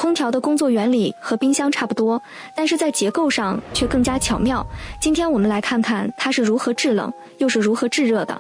空调的工作原理和冰箱差不多，但是在结构上却更加巧妙。今天我们来看看它是如何制冷，又是如何制热的。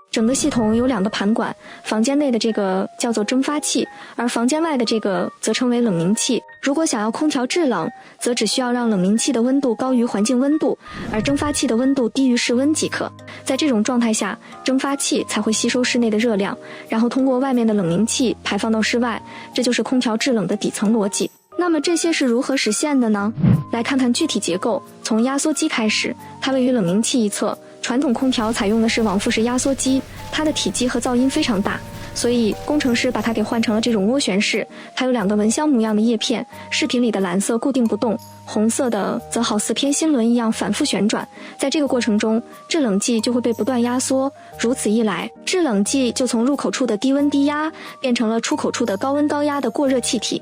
整个系统有2个盘管，房间内的这个叫做蒸发器，而房间外的这个则称为冷凝器。如果想要空调制冷，则只需要让冷凝器的温度高于环境温度，而蒸发器的温度低于室温即可。在这种状态下，蒸发器才会吸收室内的热量，然后通过外面的冷凝器排放到室外，这就是空调制冷的底层逻辑。那么这些是如何实现的呢？来看看具体结构。从压缩机开始，它位于冷凝器一侧。传统空调采用的是往复式压缩机，它的体积和噪音非常大，所以工程师把它给换成了这种涡旋式。它有2个蚊香模样的叶片，视频里的蓝色固定不动，红色的则好似偏心轮一样反复旋转。在这个过程中，制冷剂就会被不断压缩，如此一来，制冷剂就从入口处的低温低压变成了出口处的高温高压的过热气体。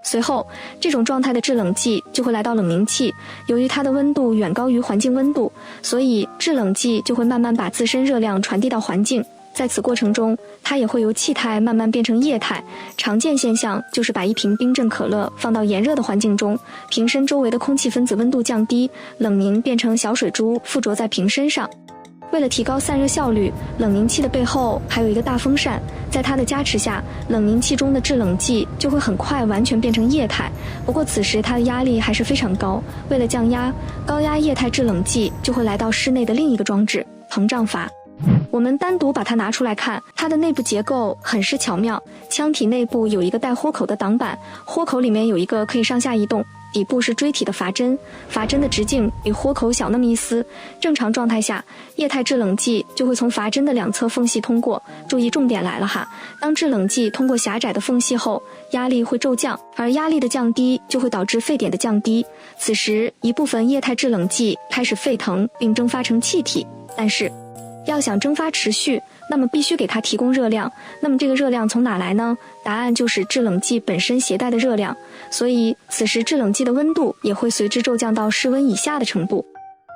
随后，这种状态的制冷剂就会来到冷凝器，由于它的温度远高于环境温度，所以制冷剂就会慢慢把自身热量传递到环境。在此过程中，它也会由气态慢慢变成液态。常见现象就是把一瓶冰镇可乐放到炎热的环境中，瓶身周围的空气分子温度降低，冷凝变成小水珠附着在瓶身上。为了提高散热效率，冷凝器的背后还有一个大风扇，在它的加持下，冷凝器中的制冷剂就会很快完全变成液态。不过此时它的压力还是非常高，为了降压，高压液态制冷剂就会来到室内的另一个装置——膨胀阀。我们单独把它拿出来看，它的内部结构很是巧妙。腔体内部有一个带豁口的挡板，豁口里面有一个可以上下移动，底部是锥体的阀针，阀针的直径比豁口小那么一丝。正常状态下，液态制冷剂就会从阀针的2侧缝隙通过。注意，重点来了哈，当制冷剂通过狭窄的缝隙后，压力会骤降，而压力的降低就会导致沸点的降低。此时，一部分液态制冷剂开始沸腾并蒸发成气体，但是要想蒸发持续，那么必须给它提供热量。那么这个热量从哪来呢？答案就是制冷剂本身携带的热量。所以此时制冷剂的温度也会随之骤降到室温以下的程度。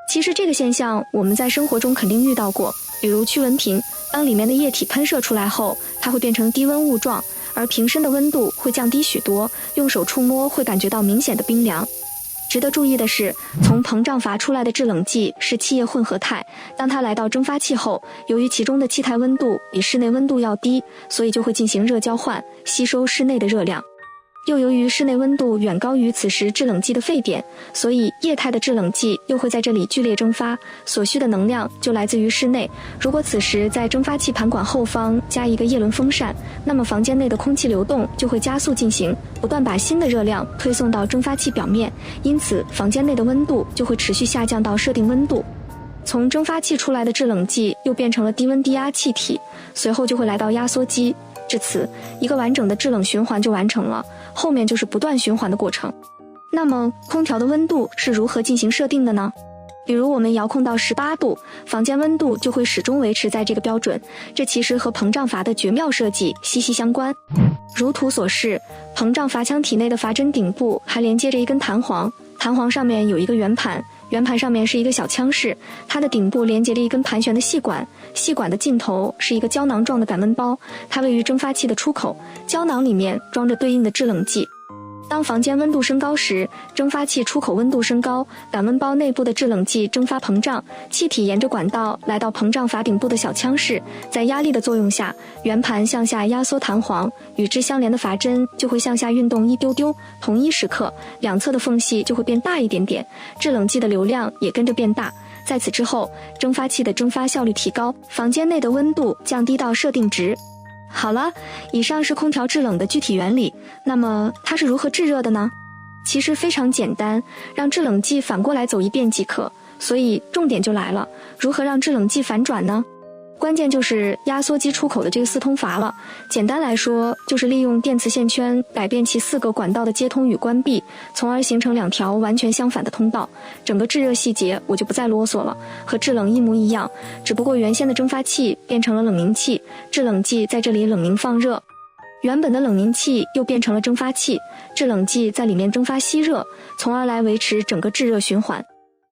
其实这个现象我们在生活中肯定遇到过，比如驱蚊瓶，当里面的液体喷射出来后，它会变成低温雾状，而瓶身的温度会降低许多，用手触摸会感觉到明显的冰凉。值得注意的是，从膨胀阀出来的制冷剂是气液混合态，当它来到蒸发器后，由于其中的气态温度比室内温度要低，所以就会进行热交换，吸收室内的热量。又由于室内温度远高于此时制冷剂的沸点，所以液态的制冷剂又会在这里剧烈蒸发，所需的能量就来自于室内。如果此时在蒸发器盘管后方加一个叶轮风扇，那么房间内的空气流动就会加速进行，不断把新的热量推送到蒸发器表面，因此房间内的温度就会持续下降到设定温度。从蒸发器出来的制冷剂又变成了低温低压气体，随后就会来到压缩机。至此，一个完整的制冷循环就完成了，后面就是不断循环的过程。那么，空调的温度是如何进行设定的呢？比如我们遥控到18度，房间温度就会始终维持在这个标准，这其实和膨胀阀的绝妙设计息息相关。如图所示，膨胀阀腔体内的阀针顶部还连接着一根弹簧，弹簧上面有一个圆盘，圆盘上面是一个小腔室，它的顶部连接着一根盘旋的细管，细管的尽头是一个胶囊状的感温包，它位于蒸发器的出口，胶囊里面装着对应的制冷剂。当房间温度升高时，蒸发器出口温度升高，感温包内部的制冷剂蒸发膨胀，气体沿着管道来到膨胀阀顶部的小腔室，在压力的作用下，圆盘向下压缩弹簧，与之相连的阀针就会向下运动一丢丢，同一时刻，两侧的缝隙就会变大一点点，制冷剂的流量也跟着变大。在此之后，蒸发器的蒸发效率提高，房间内的温度降低到设定值。好了，以上是空调制冷的具体原理，那么它是如何制热的呢？其实非常简单，让制冷剂反过来走一遍即可。所以重点就来了，如何让制冷剂反转呢？关键就是压缩机出口的这个四通阀了。简单来说，就是利用电磁线圈改变其4个管道的接通与关闭，从而形成2条完全相反的通道。整个制热细节我就不再啰嗦了，和制冷一模一样，只不过原先的蒸发器变成了冷凝器，制冷剂在这里冷凝放热。原本的冷凝器又变成了蒸发器，制冷剂在里面蒸发吸热，从而来维持整个制热循环。